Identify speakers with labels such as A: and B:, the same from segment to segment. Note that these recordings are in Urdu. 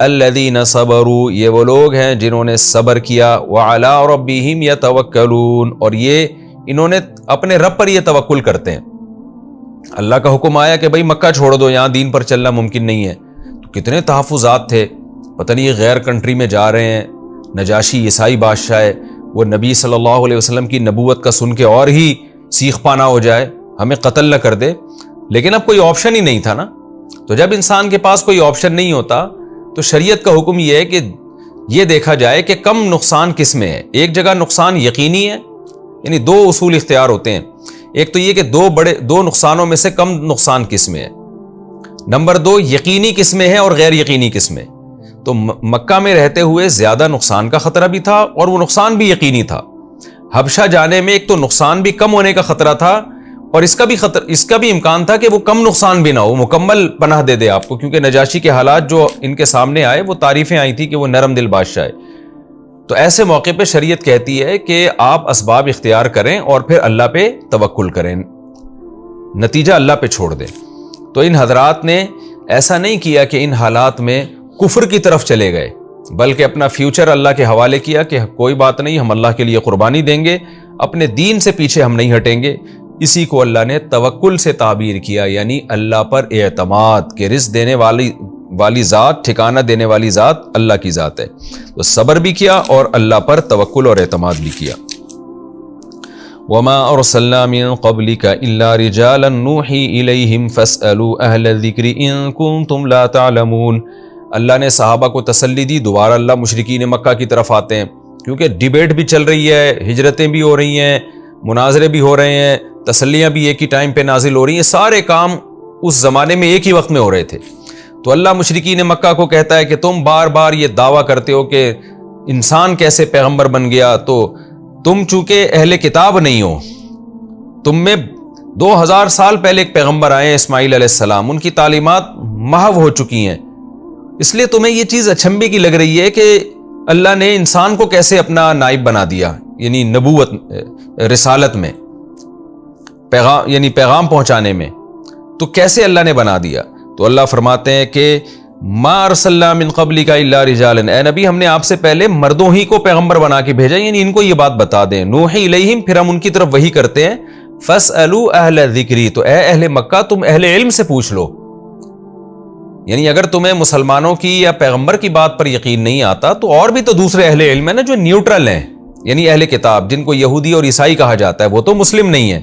A: الذین صبروا، یہ وہ لوگ ہیں جنہوں نے صبر کیا، وعلی ربہم یتوکلون، اور یہ انہوں نے اپنے رب پر یہ توکل کرتے ہیں۔ اللہ کا حکم آیا کہ بھئی مکہ چھوڑ دو، یہاں دین پر چلنا ممکن نہیں ہے، تو کتنے تحفظات تھے، پتہ نہیں یہ غیر کنٹری میں جا رہے ہیں، نجاشی عیسائی بادشاہ ہے، وہ نبی صلی اللہ علیہ وسلم کی نبوت کا سن کے اور ہی سیخ پانا ہو جائے، ہمیں قتل نہ کر دے، لیکن اب کوئی آپشن ہی نہیں تھا نا۔ تو جب انسان کے پاس کوئی آپشن نہیں ہوتا تو شریعت کا حکم یہ ہے کہ یہ دیکھا جائے کہ کم نقصان کس میں ہے۔ ایک جگہ نقصان یقینی ہے، یعنی دو اصول اختیار ہوتے ہیں، ایک تو یہ کہ دو نقصانوں میں سے کم نقصان کس میں ہے، نمبر دو یقینی کس میں ہے اور غیر یقینی کس میں۔ تو مکہ میں رہتے ہوئے زیادہ نقصان کا خطرہ بھی تھا اور وہ نقصان بھی یقینی تھا۔ حبشہ جانے میں ایک تو نقصان بھی کم ہونے کا خطرہ تھا اور اس کا بھی امکان تھا کہ وہ کم نقصان بھی نہ ہو، مکمل پناہ دے دے آپ کو، کیونکہ نجاشی کے حالات جو ان کے سامنے آئے وہ تعریفیں آئی تھی کہ وہ نرم دل بادشاہ ہے۔ تو ایسے موقع پہ شریعت کہتی ہے کہ آپ اسباب اختیار کریں اور پھر اللہ پہ توکل کریں، نتیجہ اللہ پہ چھوڑ دیں۔ تو ان حضرات نے ایسا نہیں کیا کہ ان حالات میں کفر کی طرف چلے گئے، بلکہ اپنا فیوچر اللہ کے حوالے کیا کہ کوئی بات نہیں، ہم اللہ کے لیے قربانی دیں گے، اپنے دین سے پیچھے ہم نہیں ہٹیں گے۔ اسی کو اللہ نے توکل سے تعبیر کیا، یعنی اللہ پر اعتماد، کہ رزق دینے والی ذات، ٹھکانہ دینے والی ذات اللہ کی ذات ہے۔ تو صبر بھی کیا اور اللہ پر توکل اور اعتماد بھی کیا۔ وما ارسلنا من قبلك الا رجالا نوحي اليهم فاسالوا اهل الذكر ان كنتم لا تعلمون۔ اللہ نے صحابہ کو تسلی دی، دوبارہ اللہ مشرکین مکہ کی طرف آتے ہیں، کیونکہ ڈیبیٹ بھی چل رہی ہے، ہجرتیں بھی ہو رہی ہیں، مناظرے بھی ہو رہے ہیں، تسلیاں بھی ایک ہی ٹائم پہ نازل ہو رہی ہیں، سارے کام اس زمانے میں ایک ہی وقت میں ہو رہے تھے۔ تو اللہ مشرکین مکہ کو کہتا ہے کہ تم بار بار یہ دعویٰ کرتے ہو کہ انسان کیسے پیغمبر بن گیا، تو تم چونکہ اہل کتاب نہیں ہو، تم میں 2000 سال پہلے ایک پیغمبر آئے ہیں اسماعیل علیہ السلام، ان کی تعلیمات محو ہو چکی ہیں، اس لیے تمہیں یہ چیز اچنبھے کی لگ رہی ہے کہ اللہ نے انسان کو کیسے اپنا نائب بنا دیا، یعنی نبوت، رسالت میں، پیغام پہنچانے میں، تو کیسے اللہ نے بنا دیا۔ تو اللہ فرماتے ہیں کہ ما ارسلنا من قبلک الا رجالا، اے نبی ہم نے آپ سے پہلے مردوں ہی کو پیغمبر بنا کے بھیجا، یعنی ان کو یہ بات بتا دیں، نوحی الیہم، پھر ہم ان کی طرف وحی کرتے ہیں، فاسألوا اہل الذکر، تو اے اہل مکہ تم اہل علم سے پوچھ لو، یعنی اگر تمہیں مسلمانوں کی یا پیغمبر کی بات پر یقین نہیں آتا تو اور بھی تو دوسرے اہل علم ہیں نا جو نیوٹرل ہیں، یعنی اہل کتاب جن کو یہودی اور عیسائی کہا جاتا ہے، وہ تو مسلم نہیں ہیں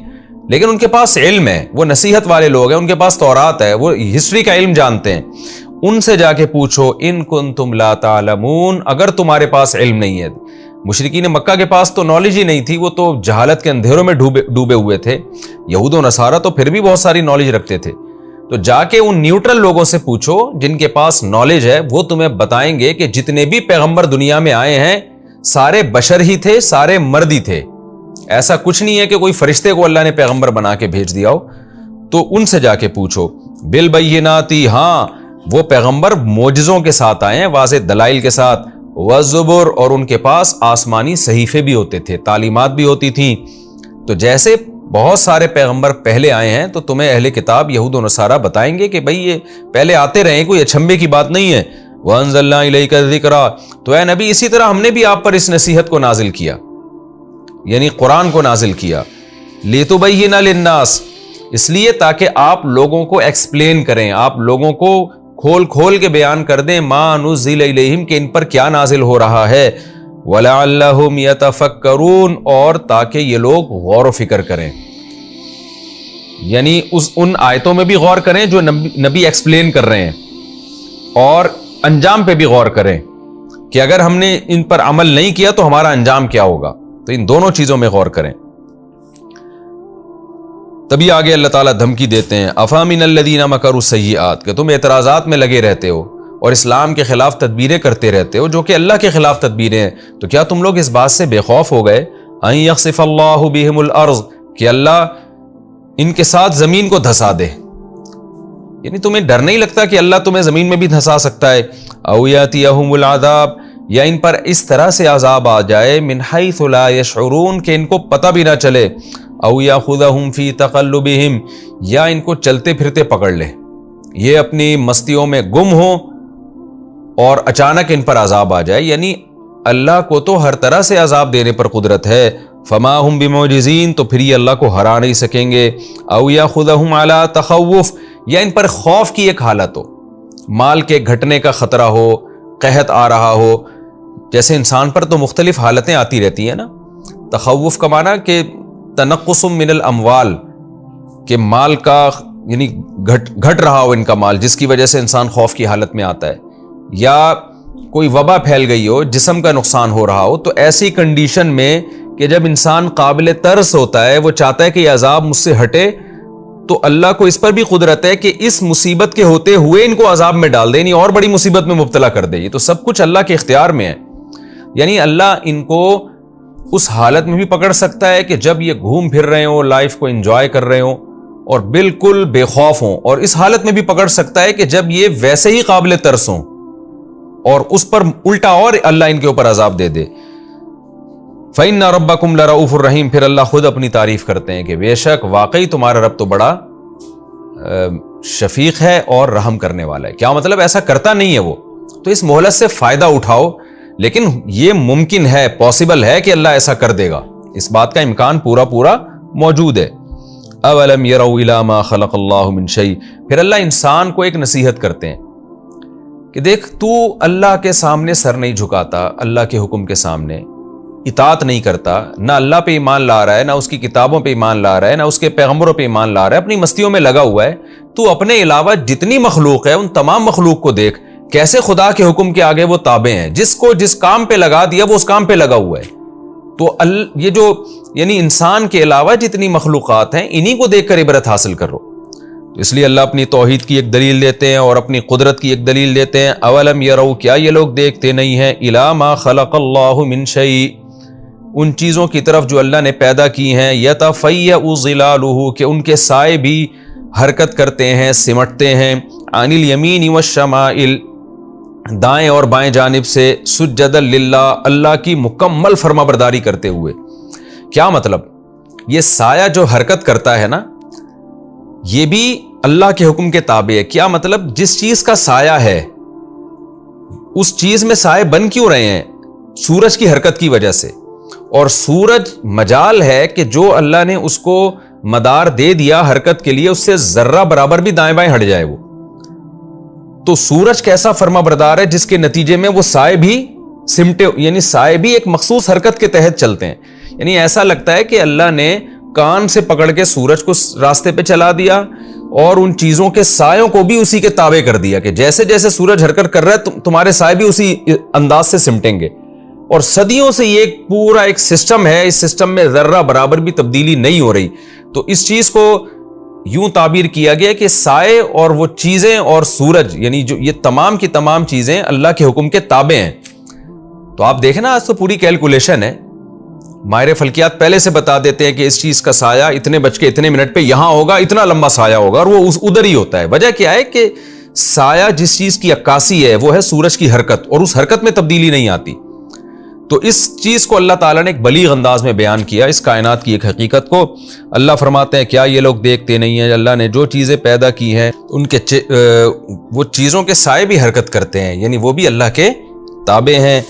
A: لیکن ان کے پاس علم ہے، وہ نصیحت والے لوگ ہیں، ان کے پاس تورات ہے، وہ ہسٹری کا علم جانتے ہیں، ان سے جا کے پوچھو ان کنتم لا تعلمون، اگر تمہارے پاس علم نہیں ہے۔ مشرکین مکہ کے پاس تو نالج ہی نہیں تھی، وہ تو جہالت کے اندھیروں میں ڈوبے ہوئے تھے، یہود و نصارہ تو پھر بھی بہت ساری نالج رکھتے تھے۔ تو جا کے ان نیوٹرل لوگوں سے پوچھو جن کے پاس نالج ہے، وہ تمہیں بتائیں گے کہ جتنے بھی پیغمبر دنیا میں آئے ہیں سارے بشر ہی تھے، سارے مرد ہی تھے، ایسا کچھ نہیں ہے کہ کوئی فرشتے کو اللہ نے پیغمبر بنا کے بھیج دیا ہو۔ تو ان سے جا کے پوچھو، بالبینات، ہاں وہ پیغمبر معجزوں کے ساتھ آئے ہیں، واضح دلائل کے ساتھ، والزبر، اور ان کے پاس آسمانی صحیفے بھی ہوتے تھے، تعلیمات بھی ہوتی تھیں۔ تو جیسے بہت سارے پیغمبر پہلے آئے ہیں تو تمہیں اہل کتاب یہود و نصارہ بتائیں گے کہ بھئی یہ پہلے آتے رہے، کوئی اچنبے کی بات نہیں ہے۔ وَأَنزَلْنَا إِلَيْكَ الذِّكْرَ، تو اے نبی اسی طرح ہم نے بھی آپ پر اس نصیحت کو نازل کیا، یعنی قرآن کو نازل کیا، لِتُبَيِّنَ لِلنَّاسِ، اس لیے تاکہ آپ لوگوں کو ایکسپلین کریں، آپ لوگوں کو کھول کے بیان کر دیں، مَا نُزِّلَ إِلَيْهِمْ، کہ ان پر کیا نازل ہو رہا ہے، وَلَعَلَّهُمْ يَتَفَكَّرُونَ، اور تاکہ یہ لوگ غور و فکر کریں، یعنی ان آیتوں میں بھی غور کریں جو نبی ایکسپلین کر رہے ہیں، اور انجام پہ بھی غور کریں کہ اگر ہم نے ان پر عمل نہیں کیا تو ہمارا انجام کیا ہوگا، تو ان دونوں چیزوں میں غور کریں۔ تبھی آگے اللہ تعالیٰ دھمکی دیتے ہیں، افامن الذین مکروا السیئات، کہ تم اعتراضات میں لگے رہتے ہو اور اسلام کے خلاف تدبیریں کرتے رہتے ہو جو کہ اللہ کے خلاف تدبیریں ہیں، تو کیا تم لوگ اس بات سے بے خوف ہو گئے ان یخسف اللہ بہم الارض، کہ اللہ ان کے ساتھ زمین کو دھسا دے، یعنی تمہیں ڈر نہیں لگتا کہ اللہ تمہیں زمین میں بھی دھسا سکتا ہے، او یاتیہم العذاب، یا ان پر اس طرح سے عذاب آ جائے، من حیث لا یشعرون، کہ ان کو پتہ بھی نہ چلے، او یاخذہم فی تقلبہم، یا ان کو چلتے پھرتے پکڑ لے، یہ اپنی مستیوں میں گم ہوں اور اچانک ان پر عذاب آ جائے، یعنی اللہ کو تو ہر طرح سے عذاب دینے پر قدرت ہے، فما ہم بمعجزین، تو پھر یہ اللہ کو ہرا نہیں سکیں گے، او یاخذہم علی تخوف، یا ان پر خوف کی ایک حالت ہو، مال کے گھٹنے کا خطرہ ہو، قحط آ رہا ہو، جیسے انسان پر تو مختلف حالتیں آتی رہتی ہیں نا۔ تخوف کا معنی کہ تنقص من الاموال، کہ مال کا یعنی گھٹ رہا ہو ان کا مال، جس کی وجہ سے انسان خوف کی حالت میں آتا ہے، یا کوئی وبا پھیل گئی ہو، جسم کا نقصان ہو رہا ہو، تو ایسی کنڈیشن میں کہ جب انسان قابل ترس ہوتا ہے، وہ چاہتا ہے کہ یہ عذاب مجھ سے ہٹے، تو اللہ کو اس پر بھی قدرت ہے کہ اس مصیبت کے ہوتے ہوئے ان کو عذاب میں ڈال دے، یعنی اور بڑی مصیبت میں مبتلا کر دے۔ یہ تو سب کچھ اللہ کے اختیار میں ہے، یعنی اللہ ان کو اس حالت میں بھی پکڑ سکتا ہے کہ جب یہ گھوم پھر رہے ہوں، لائف کو انجوائے کر رہے ہوں اور بالکل بے خوف ہوں، اور اس حالت میں بھی پکڑ سکتا ہے کہ جب یہ ویسے ہی قابل ترس ہوں اور اس پر الٹا اور اللہ ان کے اوپر عذاب دے دے۔ فَإِنَّ رَبَّكُمْ لَرَؤُوفٌ الرَّحِيمٌ، پھر اللہ خود اپنی تعریف کرتے ہیں کہ بے شک واقعی تمہارا رب تو بڑا شفیق ہے اور رحم کرنے والا ہے۔ کیا مطلب؟ ایسا کرتا نہیں ہے وہ، تو اس مہلت سے فائدہ اٹھاؤ، لیکن یہ ممکن ہے، پاسبل ہے کہ اللہ ایسا کر دے گا، اس بات کا امکان پورا موجود ہے۔ اولم یروا الی ما خلق اللہ من شیء، پھر اللہ انسان کو ایک نصیحت کرتے ہیں کہ دیکھ، تو اللہ کے سامنے سر نہیں جھکاتا، اللہ کے حکم کے سامنے اطاعت نہیں کرتا، نہ اللہ پہ ایمان لا رہا ہے، نہ اس کی کتابوں پہ ایمان لا رہا ہے، نہ اس کے پیغمبروں پہ ایمان لا رہا ہے، اپنی مستیوں میں لگا ہوا ہے، تو اپنے علاوہ جتنی مخلوق ہے ان تمام مخلوق کو دیکھ کیسے خدا کے حکم کے آگے وہ تابع ہیں، جس کو جس کام پہ لگا دیا وہ اس کام پہ لگا ہوا ہے۔ تو یہ جو یعنی انسان کے علاوہ جتنی مخلوقات ہیں، انہی کو دیکھ کر عبرت حاصل کرو۔ تو اس لیے اللہ اپنی توحید کی ایک دلیل دیتے ہیں اور اپنی قدرت کی ایک دلیل دیتے ہیں۔ اولم یروا، کیا یہ لوگ دیکھتے نہیں ہیں، الی ما خلق اللہ من شیء، ان چیزوں کی طرف جو اللہ نے پیدا کی ہیں، یتفیأ ظلالہ، کہ ان کے سائے بھی حرکت کرتے ہیں، سمٹتے ہیں، عن الیمین والشمائل، دائیں اور بائیں جانب سے، سجدا للہ، اللہ کی مکمل فرما برداری کرتے ہوئے۔ کیا مطلب؟ یہ سایہ جو حرکت کرتا ہے نا، یہ بھی اللہ کے حکم کے تابع ہے۔ کیا مطلب؟ جس چیز کا سایہ ہے اس چیز میں سائے بن کیوں رہے ہیں؟ سورج کی حرکت کی وجہ سے، اور سورج مجال ہے کہ جو اللہ نے اس کو مدار دے دیا حرکت کے لیے، اس سے ذرہ برابر بھی دائیں بائیں ہٹ جائے وہ، تو سورج کیسا فرما بردار ہے جس کے نتیجے میں وہ سائے بھی سمٹے، یعنی سائے بھی ایک مخصوص حرکت کے تحت چلتے ہیں۔ یعنی ایسا لگتا ہے کہ اللہ نے کان سے پکڑ کے سورج کو راستے پہ چلا دیا اور ان چیزوں کے سایوں کو بھی اسی کے تابع کر دیا کہ جیسے جیسے سورج حرکت کر رہا ہے تمہارے سائے بھی اسی انداز سے سمٹیں گے۔ اور صدیوں سے یہ پورا ایک سسٹم ہے، اس سسٹم میں ذرہ برابر بھی تبدیلی نہیں ہو رہی۔ تو اس چیز کو یوں تعبیر کیا گیا کہ سائے اور وہ چیزیں اور سورج، یعنی جو یہ تمام کی تمام چیزیں اللہ کے حکم کے تابع ہیں۔ تو آپ دیکھیں نا، آج تو پوری کیلکولیشن ہے، ماہر فلکیات پہلے سے بتا دیتے ہیں کہ اس چیز کا سایہ اتنے بج کے اتنے منٹ پہ یہاں ہوگا، اتنا لمبا سایہ ہوگا، اور وہ ادھر ہی ہوتا ہے۔ وجہ کیا ہے کہ سایہ جس چیز کی عکاسی ہے وہ ہے سورج کی حرکت، اور اس حرکت میں تبدیلی نہیں آتی۔ تو اس چیز کو اللہ تعالیٰ نے ایک بلیغ انداز میں بیان کیا، اس کائنات کی ایک حقیقت کو۔ اللہ فرماتے ہیں کیا یہ لوگ دیکھتے نہیں ہیں، اللہ نے جو چیزیں پیدا کی ہیں ان کے وہ چیزوں کے سائے بھی حرکت کرتے ہیں، یعنی وہ بھی اللہ کے تابع ہیں۔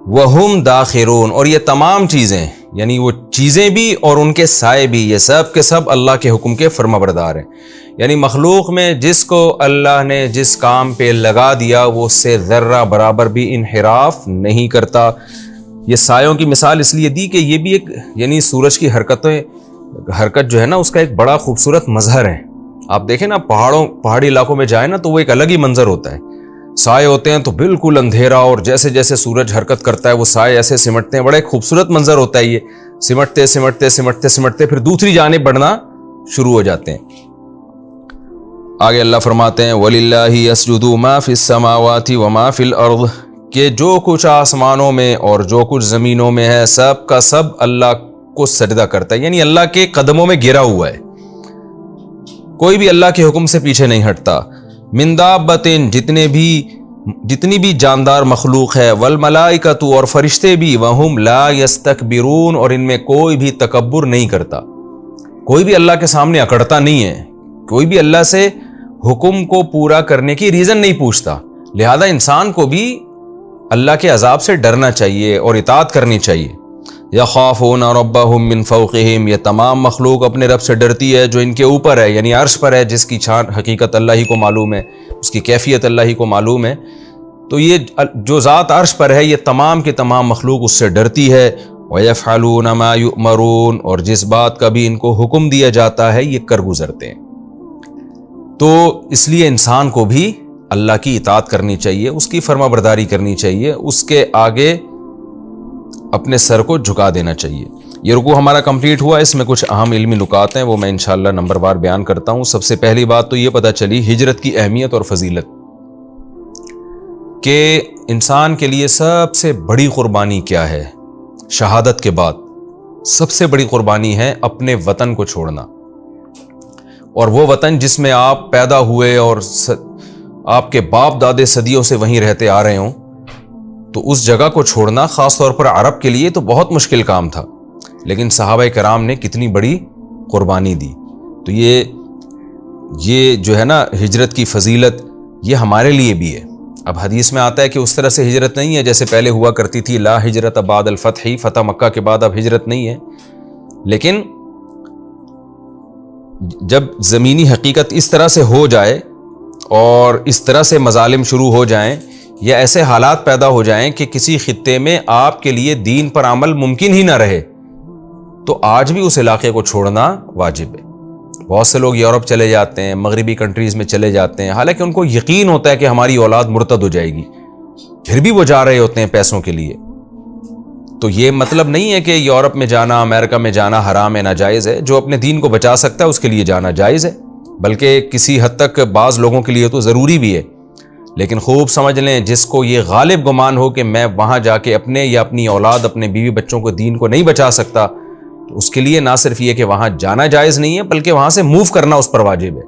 A: وَهُمْ دَاخِرُونَ، اور یہ تمام چیزیں، یعنی وہ چیزیں بھی اور ان کے سائے بھی، یہ سب کے سب اللہ کے حکم کے فرما بردار ہیں۔ یعنی مخلوق میں جس کو اللہ نے جس کام پہ لگا دیا وہ اس سے ذرہ برابر بھی انحراف نہیں کرتا۔ یہ سایوں کی مثال اس لیے دی کہ یہ بھی ایک یعنی سورج کی حرکت جو ہے نا، اس کا ایک بڑا خوبصورت مظہر ہے۔ آپ دیکھیں نا، پہاڑی علاقوں میں جائیں نا تو وہ ایک الگ ہی منظر ہوتا ہے، سائے ہوتے ہیں تو بالکل اندھیرا، اور جیسے جیسے سورج حرکت کرتا ہے وہ سائے ایسے سمٹتے ہیں، بڑا ایک خوبصورت منظر ہوتا ہے یہ، سمٹتے سمٹتے سمٹتے سمٹتے پھر دوسری جانب بڑھنا شروع ہو جاتے ہیں۔ آگے اللہ فرماتے ہیں وَلِلَّهِ يَسْجُدُ مَا فِي السَّمَاوَاتِ وَمَا فِي الْأَرْضِ، کہ جو کچھ آسمانوں میں اور جو کچھ زمینوں میں ہے سب کا سب اللہ کو سجدہ کرتا ہے، یعنی اللہ کے قدموں میں گرا ہوا ہے، کوئی بھی اللہ کے حکم سے پیچھے نہیں ہٹتا۔ من دابۃ، جتنی بھی جاندار مخلوق ہے، والملائکۃ، اور فرشتے بھی، وہم لا یستکبرون، اور ان میں کوئی بھی تکبر نہیں کرتا، کوئی بھی اللہ کے سامنے اکڑتا نہیں ہے، کوئی بھی اللہ سے حکم کو پورا کرنے کی ریزن نہیں پوچھتا۔ لہذا انسان کو بھی اللہ کے عذاب سے ڈرنا چاہیے اور اطاعت کرنی چاہیے. یخافون ربہم من فوقہم، یہ تمام مخلوق اپنے رب سے ڈرتی ہے جو ان کے اوپر ہے، یعنی عرش پر ہے، جس کی شان حقیقت اللہ ہی کو معلوم ہے، اس کی کیفیت اللہ ہی کو معلوم ہے. تو یہ جو ذات عرش پر ہے، یہ تمام کے تمام مخلوق اس سے ڈرتی ہے. وَيَفْعَلُونَ مَا يُؤْمَرُونَ، اور جس بات کا بھی ان کو حکم دیا جاتا ہے یہ کر گزرتے ہیں. تو اس لیے انسان کو بھی اللہ کی اطاعت کرنی چاہیے، اس کی فرما برداری کرنی چاہیے، اس کے آگے اپنے سر کو جھکا دینا چاہیے. یہ رکوع ہمارا کمپلیٹ ہوا. اس میں کچھ اہم علمی نکات ہیں، وہ میں انشاءاللہ نمبر وار بیان کرتا ہوں. سب سے پہلی بات تو یہ پتہ چلی ہجرت کی اہمیت اور فضیلت، کہ انسان کے لیے سب سے بڑی قربانی کیا ہے. شہادت کے بعد سب سے بڑی قربانی ہے اپنے وطن کو چھوڑنا، اور وہ وطن جس میں آپ پیدا ہوئے اور آپ کے باپ دادے صدیوں سے وہیں رہتے آ رہے ہوں، تو اس جگہ کو چھوڑنا خاص طور پر عرب کے لیے تو بہت مشکل کام تھا، لیکن صحابہ کرام نے کتنی بڑی قربانی دی. تو یہ جو ہے نا ہجرت کی فضیلت، یہ ہمارے لیے بھی ہے. اب حدیث میں آتا ہے کہ اس طرح سے ہجرت نہیں ہے جیسے پہلے ہوا کرتی تھی، لا ہجرت بعد الفتح، فتح مکہ کے بعد اب ہجرت نہیں ہے. لیکن جب زمینی حقیقت اس طرح سے ہو جائے اور اس طرح سے مظالم شروع ہو جائیں یا ایسے حالات پیدا ہو جائیں کہ کسی خطے میں آپ کے لیے دین پر عمل ممکن ہی نہ رہے، تو آج بھی اس علاقے کو چھوڑنا واجب ہے. بہت سے لوگ یورپ چلے جاتے ہیں، مغربی کنٹریز میں چلے جاتے ہیں، حالانکہ ان کو یقین ہوتا ہے کہ ہماری اولاد مرتد ہو جائے گی، پھر بھی وہ جا رہے ہوتے ہیں پیسوں کے لیے. تو یہ مطلب نہیں ہے کہ یورپ میں جانا، امریکہ میں جانا حرام ہے، ناجائز ہے. جو اپنے دین کو بچا سکتا ہے اس کے لیے جانا جائز ہے، بلکہ کسی حد تک بعض لوگوں کے لیے تو ضروری بھی ہے. لیکن خوب سمجھ لیں، جس کو یہ غالب گمان ہو کہ میں وہاں جا کے اپنے یا اپنی اولاد، اپنے بیوی بچوں کو دین کو نہیں بچا سکتا، تو اس کے لیے نہ صرف یہ کہ وہاں جانا جائز نہیں ہے، بلکہ وہاں سے موو کرنا اس پر واجب ہے.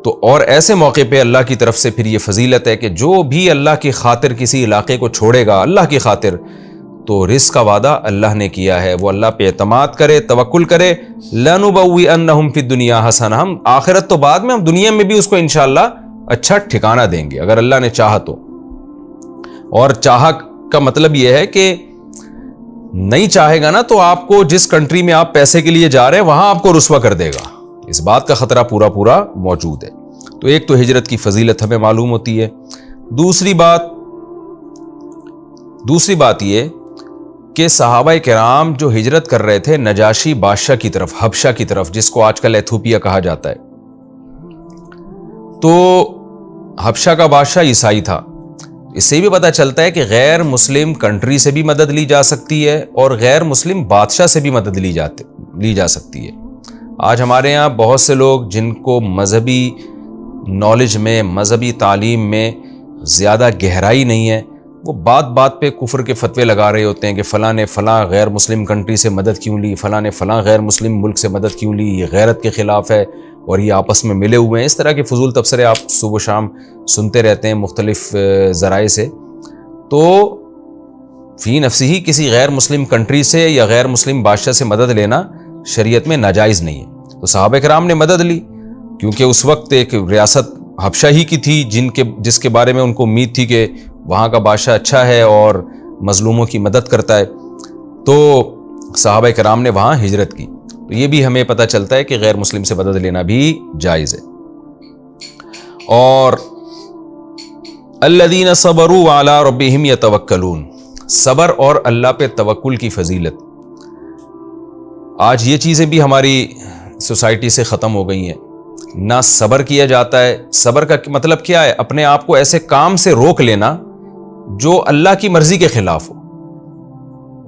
A: تو اور ایسے موقع پہ اللہ کی طرف سے پھر یہ فضیلت ہے کہ جو بھی اللہ کی خاطر کسی علاقے کو چھوڑے گا، اللہ کی خاطر، تو رزق کا وعدہ اللہ نے کیا ہے. وہ اللہ پہ اعتماد کرے، توکل کرے. لَنُبَوِّئَنَّهُمْ فِي الدُّنْيَا حَسَنَةً، ہم آخرت تو بعد میں، ہم دنیا میں بھی اس کو انشاءاللہ اچھا ٹھکانہ دیں گے اگر اللہ نے چاہا تو. اور چاہا کا مطلب یہ ہے کہ نہیں چاہے گا نا تو آپ کو جس کنٹری میں آپ پیسے کے لیے جا رہے ہیں وہاں آپ کو رسوا کر دے گا. اس بات کا خطرہ پورا موجود ہے. تو ایک تو ہجرت کی فضیلت ہمیں معلوم ہوتی ہے. دوسری بات یہ کہ صحابہ کرام جو ہجرت کر رہے تھے نجاشی بادشاہ کی طرف، حبشہ کی طرف، جس کو آج کل ایتھوپیا کہا جاتا ہے، تو حبشہ کا بادشاہ عیسائی تھا. اس سے بھی پتہ چلتا ہے کہ غیر مسلم کنٹری سے بھی مدد لی جا سکتی ہے اور غیر مسلم بادشاہ سے بھی مدد لی جا سکتی ہے. آج ہمارے ہاں بہت سے لوگ جن کو مذہبی نالج میں، مذہبی تعلیم میں زیادہ گہرائی نہیں ہے، وہ بات پہ کفر کے فتوے لگا رہے ہوتے ہیں کہ فلاں نے فلاں غیر مسلم کنٹری سے مدد کیوں لی، فلاں نے فلاں غیر مسلم ملک سے مدد کیوں لی، یہ غیرت کے خلاف ہے اور یہ آپس میں ملے ہوئے ہیں. اس طرح کے فضول تبصرے آپ صبح و شام سنتے رہتے ہیں مختلف ذرائع سے. تو فی نفسی ہی کسی غیر مسلم کنٹری سے یا غیر مسلم بادشاہ سے مدد لینا شریعت میں ناجائز نہیں ہے. تو صحابہ کرام نے مدد لی کیونکہ اس وقت ایک ریاست حبشہ ہی کی تھی جس کے بارے میں ان کو امید تھی کہ وہاں کا بادشاہ اچھا ہے اور مظلوموں کی مدد کرتا ہے. تو صحابہ کرام نے وہاں ہجرت کی. تو یہ بھی ہمیں پتہ چلتا ہے کہ غیر مسلم سے مدد لینا بھی جائز ہے. اور الذین صبروا علی ربہم یتوکلون، صبر اور اللہ پہ توکل کی فضیلت. آج یہ چیزیں بھی ہماری سوسائٹی سے ختم ہو گئی ہیں. نہ صبر کیا جاتا ہے. صبر کا مطلب کیا ہے؟ اپنے آپ کو ایسے کام سے روک لینا جو اللہ کی مرضی کے خلاف ہو.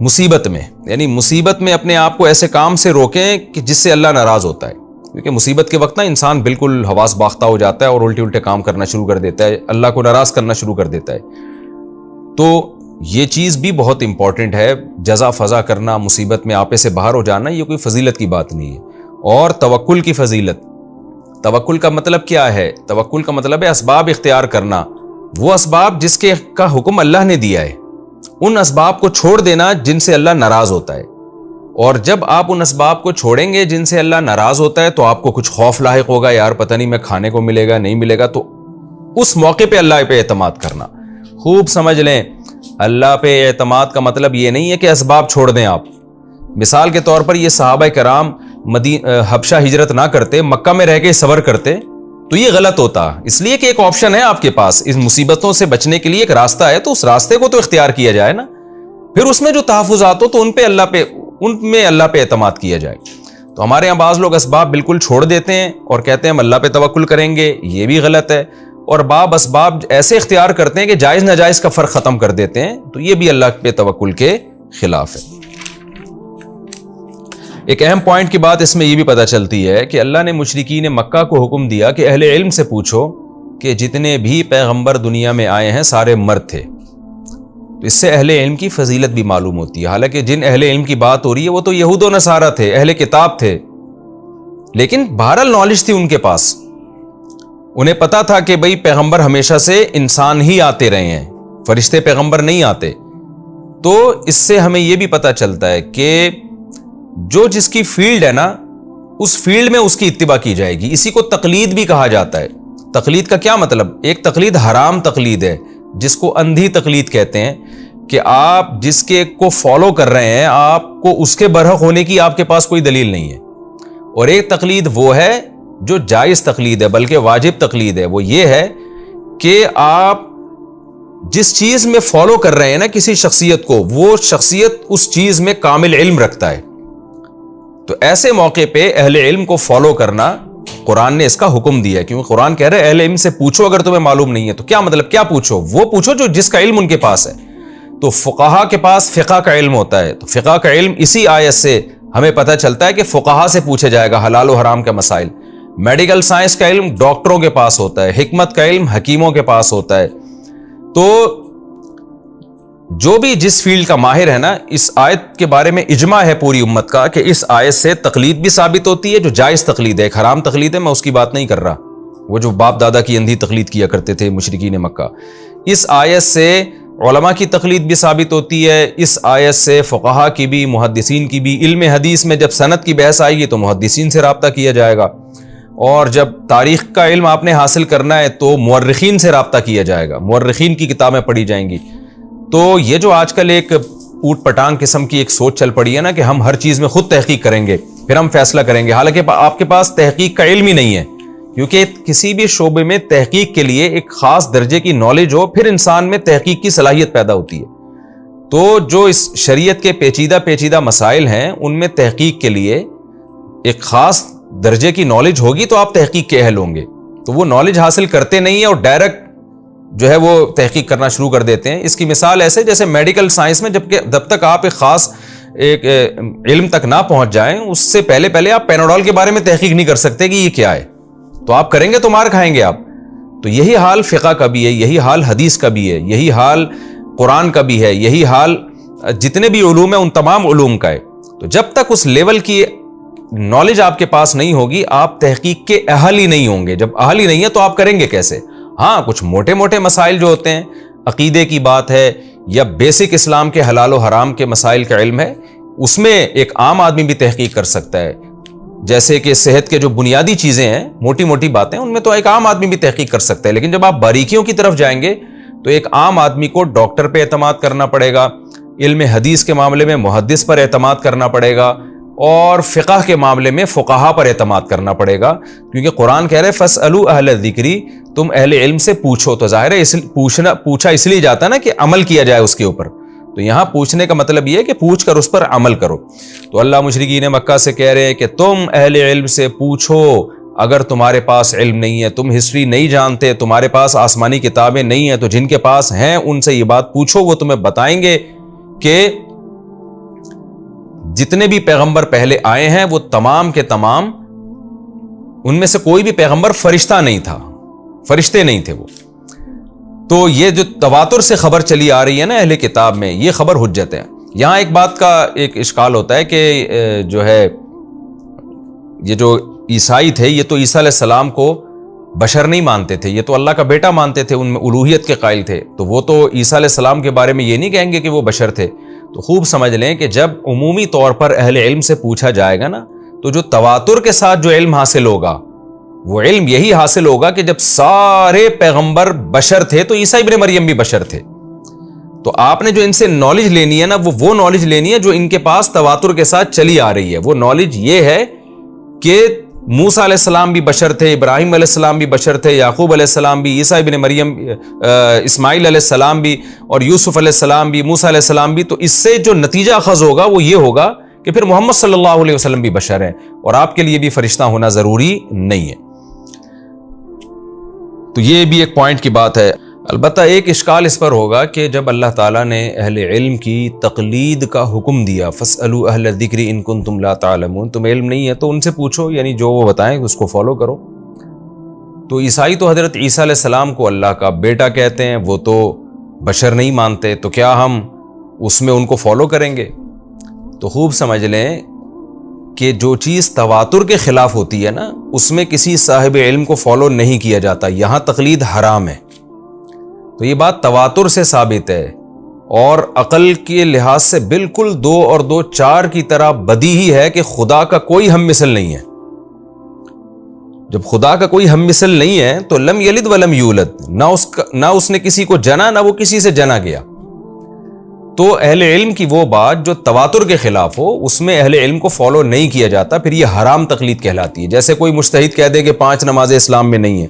A: مصیبت میں، یعنی مصیبت میں اپنے آپ کو ایسے کام سے روکیں کہ جس سے اللہ ناراض ہوتا ہے. کیونکہ مصیبت کے وقت نا انسان بالکل حواس باختہ ہو جاتا ہے اور الٹے کام کرنا شروع کر دیتا ہے، اللہ کو ناراض کرنا شروع کر دیتا ہے. تو یہ چیز بھی بہت امپورٹنٹ ہے. جزا فضا کرنا، مصیبت میں آپے سے باہر ہو جانا، یہ کوئی فضیلت کی بات نہیں ہے. اور توکل کی فضیلت. توکل کا مطلب کیا ہے؟ توکل کا مطلب ہے اسباب اختیار کرنا. وہ اسباب جس کا حکم اللہ نے دیا ہے، ان اسباب کو چھوڑ دینا جن سے اللہ ناراض ہوتا ہے. اور جب آپ ان اسباب کو چھوڑیں گے جن سے اللہ ناراض ہوتا ہے تو آپ کو کچھ خوف لاحق ہوگا، یار پتہ نہیں میں کھانے کو ملے گا نہیں ملے گا. تو اس موقع پہ اللہ پہ اعتماد کرنا. خوب سمجھ لیں, اللہ پہ اعتماد کا مطلب یہ نہیں ہے کہ اسباب چھوڑ دیں آپ. مثال کے طور پر یہ صحابہ کرام حبشہ ہجرت نہ کرتے, مکہ میں رہ کے صبر کرتے تو یہ غلط ہوتا. اس لیے کہ ایک آپشن ہے آپ کے پاس, اس مصیبتوں سے بچنے کے لیے ایک راستہ ہے, تو اس راستے کو تو اختیار کیا جائے نا. پھر اس میں جو تحفظات ہو تو ان میں اللہ پہ اعتماد کیا جائے. تو ہمارے یہاں بعض لوگ اسباب بالکل چھوڑ دیتے ہیں اور کہتے ہیں ہم اللہ پہ توکل کریں گے, یہ بھی غلط ہے. اور بعض اسباب ایسے اختیار کرتے ہیں کہ جائز ناجائز کا فرق ختم کر دیتے ہیں, تو یہ بھی اللہ پہ توکل کے خلاف ہے. ایک اہم پوائنٹ کی بات اس میں یہ بھی پتہ چلتی ہے کہ اللہ نے مشرکین مکہ کو حکم دیا کہ اہل علم سے پوچھو کہ جتنے بھی پیغمبر دنیا میں آئے ہیں سارے مرد تھے. تو اس سے اہل علم کی فضیلت بھی معلوم ہوتی ہے. حالانکہ جن اہل علم کی بات ہو رہی ہے وہ تو یہود و نصارہ تھے, اہل کتاب تھے, لیکن بہرحال نالج تھی ان کے پاس. انہیں پتا تھا کہ بھئی پیغمبر ہمیشہ سے انسان ہی آتے رہے ہیں, فرشتے پیغمبر نہیں آتے. تو اس سے ہمیں یہ بھی پتا چلتا ہے کہ جو جس کی فیلڈ ہے نا, اس فیلڈ میں اس کی اتباع کی جائے گی. اسی کو تقلید بھی کہا جاتا ہے. تقلید کا کیا مطلب؟ ایک تقلید حرام تقلید ہے جس کو اندھی تقلید کہتے ہیں, کہ آپ جس کے کو فالو کر رہے ہیں آپ کو اس کے برحق ہونے کی آپ کے پاس کوئی دلیل نہیں ہے. اور ایک تقلید وہ ہے جو جائز تقلید ہے, بلکہ واجب تقلید ہے. وہ یہ ہے کہ آپ جس چیز میں فالو کر رہے ہیں نا کسی شخصیت کو, وہ شخصیت اس چیز میں کامل علم رکھتا ہے. تو ایسے موقع پہ اہل علم کو فالو کرنا قرآن نے اس کا حکم دیا ہے, کیونکہ قرآن کہہ رہے ہے اہل علم سے پوچھو اگر تمہیں معلوم نہیں ہے. تو کیا مطلب, کیا پوچھو؟ وہ پوچھو جو جس کا علم ان کے پاس ہے. تو فقہا کے پاس فقہ کا علم ہوتا ہے, تو فقہ کا علم اسی آیت سے ہمیں پتہ چلتا ہے کہ فقہا سے پوچھا جائے گا حلال و حرام کے مسائل. میڈیکل سائنس کا علم ڈاکٹروں کے پاس ہوتا ہے, حکمت کا علم حکیموں کے پاس ہوتا ہے. تو جو بھی جس فیلڈ کا ماہر ہے نا, اس آیت کے بارے میں اجماع ہے پوری امت کا کہ اس آیت سے تقلید بھی ثابت ہوتی ہے, جو جائز تقلید ہے. ایک حرام تقلید ہے, میں اس کی بات نہیں کر رہا, وہ جو باپ دادا کی اندھی تقلید کیا کرتے تھے مشرکین مکہ. اس آیت سے علماء کی تقلید بھی ثابت ہوتی ہے. اس آیت سے فقہا کی بھی, محدثین کی بھی. علم حدیث میں جب سند کی بحث آئے گی تو محدثین سے رابطہ کیا جائے گا, اور جب تاریخ کا علم آپ نے حاصل کرنا ہے تو مورخین سے رابطہ کیا جائے گا, مورخین کی کتابیں پڑھی جائیں گی. تو یہ جو آج کل ایک اوٹ پٹانگ قسم کی ایک سوچ چل پڑی ہے نا کہ ہم ہر چیز میں خود تحقیق کریں گے پھر ہم فیصلہ کریں گے, حالانکہ آپ کے پاس تحقیق کا علم ہی نہیں ہے. کیونکہ کسی بھی شعبے میں تحقیق کے لیے ایک خاص درجے کی نالج ہو, پھر انسان میں تحقیق کی صلاحیت پیدا ہوتی ہے. تو جو اس شریعت کے پیچیدہ مسائل ہیں ان میں تحقیق کے لیے ایک خاص درجے کی نالج ہوگی تو آپ تحقیق کے اہل ہوں گے. تو وہ نالج حاصل کرتے نہیں ہیں اور ڈائریکٹ جو ہے وہ تحقیق کرنا شروع کر دیتے ہیں. اس کی مثال ایسے جیسے میڈیکل سائنس میں جب تک آپ ایک خاص ایک علم تک نہ پہنچ جائیں, اس سے پہلے آپ پیناڈول کے بارے میں تحقیق نہیں کر سکتے کہ یہ کیا ہے. تو آپ کریں گے تو مار کھائیں گے آپ. تو یہی حال فقہ کا بھی ہے, یہی حال حدیث کا بھی ہے, یہی حال قرآن کا بھی ہے, یہی حال جتنے بھی علوم ہیں ان تمام علوم کا ہے. تو جب تک اس لیول کی نالج آپ کے پاس نہیں ہوگی آپ تحقیق کے اہل ہی نہیں ہوں گے. جب اہل ہی نہیں ہے تو آپ کریں گے کیسے؟ ہاں, کچھ موٹے مسائل جو ہوتے ہیں, عقیدے کی بات ہے یا بیسک اسلام کے حلال و حرام کے مسائل کا علم ہے, اس میں ایک عام آدمی بھی تحقیق کر سکتا ہے. جیسے کہ صحت کے جو بنیادی چیزیں ہیں, موٹی باتیں, ان میں تو ایک عام آدمی بھی تحقیق کر سکتا ہے. لیکن جب آپ باریکیوں کی طرف جائیں گے تو ایک عام آدمی کو ڈاکٹر پہ اعتماد کرنا پڑے گا, علم حدیث کے معاملے میں محدث پر اعتماد کرنا پڑے گا, اور فقہ کے معاملے میں فقہا پر اعتماد کرنا پڑے گا. کیونکہ قرآن کہہ رہے فاسألوا اہل الذکر, تم اہل علم سے پوچھو. تو ظاہر ہے پوچھا اس لیے جاتا ہے نا کہ عمل کیا جائے اس کے اوپر. تو یہاں پوچھنے کا مطلب یہ ہے کہ پوچھ کر اس پر عمل کرو. تو اللہ مشرکین مکہ سے کہہ رہے ہیں کہ تم اہل علم سے پوچھو اگر تمہارے پاس علم نہیں ہے, تم ہسٹری نہیں جانتے, تمہارے پاس آسمانی کتابیں نہیں ہیں, تو جن کے پاس ہیں ان سے یہ بات پوچھو, وہ تمہیں بتائیں گے کہ جتنے بھی پیغمبر پہلے آئے ہیں وہ تمام کے تمام, ان میں سے کوئی بھی پیغمبر فرشتہ نہیں تھا, فرشتے نہیں تھے وہ. تو یہ جو تواتر سے خبر چلی آ رہی ہے نا اہل کتاب میں, یہ خبر حجت ہے. یہاں ایک بات کا ایک اشکال ہوتا ہے کہ جو ہے یہ جو عیسائی تھے یہ تو عیسیٰ علیہ السلام کو بشر نہیں مانتے تھے, یہ تو اللہ کا بیٹا مانتے تھے, ان میں الوہیت کے قائل تھے. تو وہ تو عیسیٰ علیہ السلام کے بارے میں یہ نہیں کہیں گے کہ وہ بشر تھے. تو خوب سمجھ لیں کہ جب عمومی طور پر اہل علم سے پوچھا جائے گا نا, تو جو تواتر کے ساتھ جو علم حاصل ہوگا وہ علم یہی حاصل ہوگا کہ جب سارے پیغمبر بشر تھے تو عیسیٰ ابن مریم بھی بشر تھے. تو آپ نے جو ان سے نالج لینی ہے نا, وہ نالج لینی ہے جو ان کے پاس تواتر کے ساتھ چلی آ رہی ہے. وہ نالج یہ ہے کہ موسیٰ علیہ السلام بھی بشر تھے, ابراہیم علیہ السلام بھی بشر تھے, یعقوب علیہ السلام بھی, عیسیٰ ابن مریم, اسماعیل علیہ السلام بھی, اور یوسف علیہ السلام بھی, موسیٰ علیہ السلام بھی. تو اس سے جو نتیجہ اخذ ہوگا وہ یہ ہوگا کہ پھر محمد صلی اللہ علیہ وسلم بھی بشر ہیں اور آپ کے لیے بھی فرشتہ ہونا ضروری نہیں ہے. تو یہ بھی ایک پوائنٹ کی بات ہے. البتہ ایک اشکال اس پر ہوگا کہ جب اللہ تعالیٰ نے اہل علم کی تقلید کا حکم دیا, فاسألوا اہل الذکر ان کنتم لا تعلمون, تمہیں علم نہیں ہے تو ان سے پوچھو, یعنی جو وہ بتائیں اس کو فالو کرو. تو عیسائی تو حضرت عیسیٰ علیہ السلام کو اللہ کا بیٹا کہتے ہیں, وہ تو بشر نہیں مانتے, تو کیا ہم اس میں ان کو فالو کریں گے؟ تو خوب سمجھ لیں کہ جو چیز تواتر کے خلاف ہوتی ہے نا, اس میں کسی صاحب علم کو فالو نہیں کیا جاتا. یہاں تقلید حرام ہے. تو یہ بات تواتر سے ثابت ہے, اور عقل کے لحاظ سے بالکل 2 اور 2 4 کی طرح بدیہی ہے کہ خدا کا کوئی ہم مثل نہیں ہے. جب خدا کا کوئی ہم مثل نہیں ہے تو لم یلد ولم یولد, نہ اس نے کسی کو جنا, نہ وہ کسی سے جنا گیا. تو اہل علم کی وہ بات جو تواتر کے خلاف ہو, اس میں اہل علم کو فالو نہیں کیا جاتا, پھر یہ حرام تقلید کہلاتی ہے. جیسے کوئی مجتہد کہہ دے کہ 5 نمازیں اسلام میں نہیں ہیں,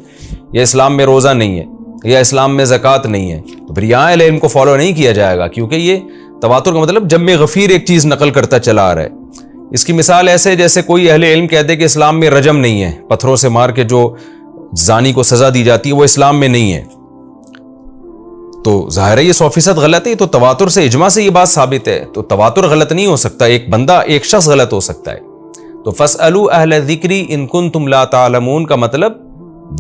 A: یا اسلام میں روزہ نہیں ہے, یا اسلام میں زکوٰۃ نہیں ہے, تو پھر یہاں اہل علم کو فالو نہیں کیا جائے گا, کیونکہ یہ تواتر کا مطلب جمع غفیر ایک چیز نقل کرتا چلا آ رہا ہے. اس کی مثال ایسے جیسے کوئی اہل علم کہہ دے کہ اسلام میں رجم نہیں ہے, پتھروں سے مار کے جو زانی کو سزا دی جاتی ہے وہ اسلام میں نہیں ہے, تو ظاہر ہے یہ 100% غلط ہے. تو تواتر سے, اجماع سے یہ بات ثابت ہے. تو تواتر غلط نہیں ہو سکتا, ایک بندہ, ایک شخص غلط ہو سکتا ہے. تو فاسألوا اہل الذکر ان کنتم لا تعلمون کا مطلب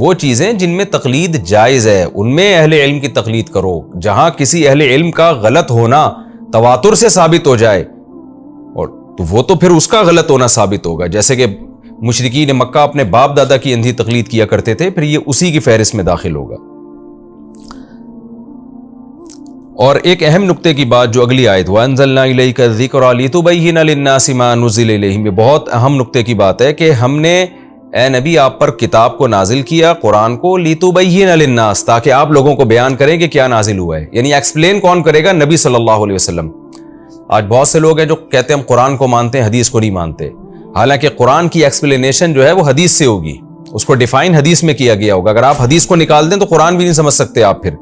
A: وہ چیزیں جن میں تقلید جائز ہے ان میں اہل علم کی تقلید کرو. جہاں کسی اہل علم کا غلط ہونا تواتر سے ثابت ہو جائے, اور تو وہ تو پھر اس کا غلط ہونا ثابت ہوگا. جیسے کہ مشرکین مکہ اپنے باپ دادا کی اندھی تقلید کیا کرتے تھے, پھر یہ اسی کی فہرست میں داخل ہوگا. اور ایک اہم نقطے کی بات جو اگلی آیت وَأَنزَلْنَا إِلَيْكَ الذِّكْرَ لِتُبَيِّنَ لِلنَّاسِ مَا نُزِّلَ إِلَيْهِمْ, یہ بہت اہم نقطے کی بات ہے کہ ہم نے اے نبی آپ پر کتاب کو نازل کیا, قرآن کو, لِتُبَيِّنَ لِلنَّاسِ, تاکہ آپ لوگوں کو بیان کریں کہ کیا نازل ہوا ہے. یعنی ایکسپلین کون کرے گا؟ نبی صلی اللہ علیہ وسلم. آج بہت سے لوگ ہیں جو کہتے ہیں ہم قرآن کو مانتے ہیں, حدیث کو نہیں مانتے. حالانکہ قرآن کی ایکسپلینیشن جو ہے وہ حدیث سے ہوگی, اس کو ڈیفائن حدیث میں کیا گیا ہوگا. اگر آپ حدیث کو نکال دیں تو قرآن بھی نہیں سمجھ سکتے آپ پھر.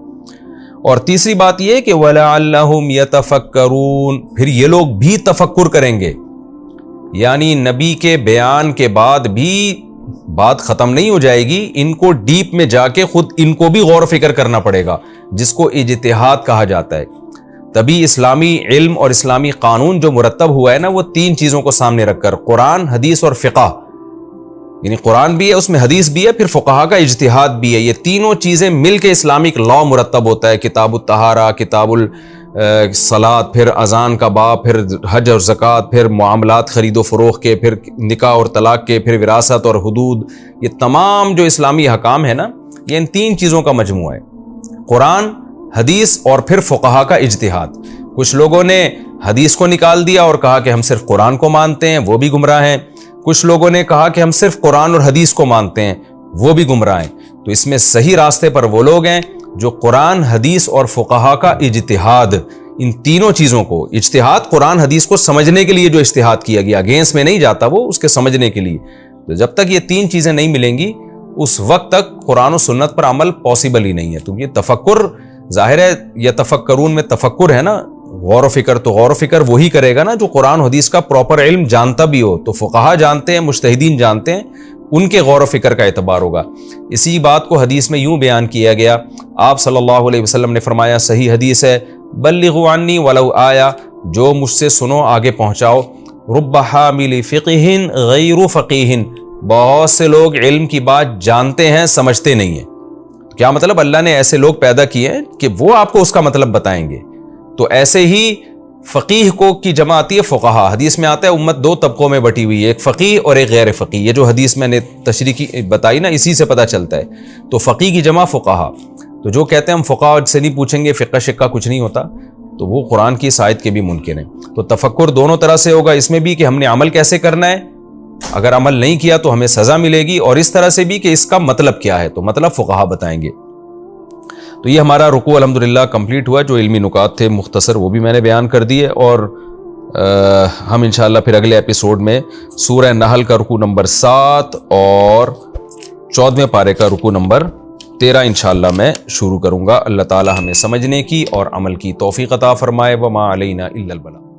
A: اور تیسری بات یہ کہ وَلَعَلَّهُمْ يَتَفَكَّرُونَ, پھر یہ لوگ بھی تفکر کریں گے. یعنی نبی کے بیان کے بعد بھی بات ختم نہیں ہو جائے گی, ان کو ڈیپ میں جا کے خود ان کو بھی غور و فکر کرنا پڑے گا, جس کو اجتہاد کہا جاتا ہے. تبھی اسلامی علم اور اسلامی قانون جو مرتب ہوا ہے نا, وہ 3 چیزوں کو سامنے رکھ کر, قرآن, حدیث اور فقہ, یعنی قرآن بھی ہے, اس میں حدیث بھی ہے, پھر فقہا کا اجتہاد بھی ہے. یہ تینوں چیزیں مل کے اسلامک لا مرتب ہوتا ہے. کتاب الطہارہ, کتاب الصلاۃ, پھر اذان کا باب, پھر حج اور زکوٰۃ, پھر معاملات خرید و فروخت کے, پھر نکاح اور طلاق کے, پھر وراثت اور حدود. یہ تمام جو اسلامی حکام ہے نا, یہ ان 3 چیزوں کا مجموعہ ہے, قرآن, حدیث اور پھر فقہا کا اجتہاد. کچھ لوگوں نے حدیث کو نکال دیا اور کہا کہ ہم صرف قرآن کو مانتے ہیں, وہ بھی گمراہ ہیں. کچھ لوگوں نے کہا کہ ہم صرف قرآن اور حدیث کو مانتے ہیں, وہ بھی گمراہ ہیں. تو اس میں صحیح راستے پر وہ لوگ ہیں جو قرآن, حدیث اور فقہا کا اجتہاد, ان تینوں چیزوں کو, اجتہاد قرآن حدیث کو سمجھنے کے لیے جو اجتہاد کیا گیا, اگینسٹ میں نہیں جاتا وہ, اس کے سمجھنے کے لیے. تو جب تک یہ 3 چیزیں نہیں ملیں گی اس وقت تک قرآن و سنت پر عمل پاسبل ہی نہیں ہے. تو یہ تفکر, ظاہر ہے یتفکرون میں تفکر ہے نا, غور و فکر, تو غور و فکر وہی کرے گا نا جو قرآن حدیث کا پراپر علم جانتا بھی ہو. تو فقہا جانتے ہیں, مجتہدین جانتے ہیں, ان کے غور و فکر کا اعتبار ہوگا. اسی بات کو حدیث میں یوں بیان کیا گیا, آپ صلی اللہ علیہ وسلم نے فرمایا, صحیح حدیث ہے, بلغوا عنی ولو آیا, جو مجھ سے سنو آگے پہنچاؤ. رب حامل فقہ غیر فقیہ, بہت سے لوگ علم کی بات جانتے ہیں, سمجھتے نہیں ہیں. کیا مطلب؟ اللہ نے ایسے لوگ پیدا کیے ہیں کہ وہ آپ کو اس کا مطلب بتائیں گے. تو ایسے ہی فقیہ کو کی جمع آتی ہے فقہا. حدیث میں آتا ہے امت 2 طبقوں میں بٹی ہوئی ہے, ایک فقیہ اور ایک غیر فقیہ. یہ جو حدیث میں نے تشریح بتائی نا, اسی سے پتہ چلتا ہے. تو فقیہ کی جمع فقہا. تو جو کہتے ہیں ہم فقہا سے نہیں پوچھیں گے, فقہ شقہ کچھ نہیں ہوتا, تو وہ قرآن کی اس آیت کے بھی منکر ہیں. تو تفکر دونوں طرح سے ہوگا, اس میں بھی کہ ہم نے عمل کیسے کرنا ہے, اگر عمل نہیں کیا تو ہمیں سزا ملے گی، اور اس طرح سے بھی کہ اس کا مطلب کیا ہے، تو مطلب فقہا بتائیں گے۔ تو یہ ہمارا رکوع الحمدللہ کمپلیٹ ہوا، جو علمی نکات تھے مختصر وہ بھی میں نے بیان کر دیے، اور ہم انشاءاللہ پھر اگلے ایپیسوڈ میں سورہ نحل کا رکوع نمبر 7 اور 14ویں پارے کا رکوع نمبر 13 انشاءاللہ میں شروع کروں گا۔ اللہ تعالی ہمیں سمجھنے کی اور عمل کی توفیق عطا فرمائے۔ وما علینا الا البلاغ۔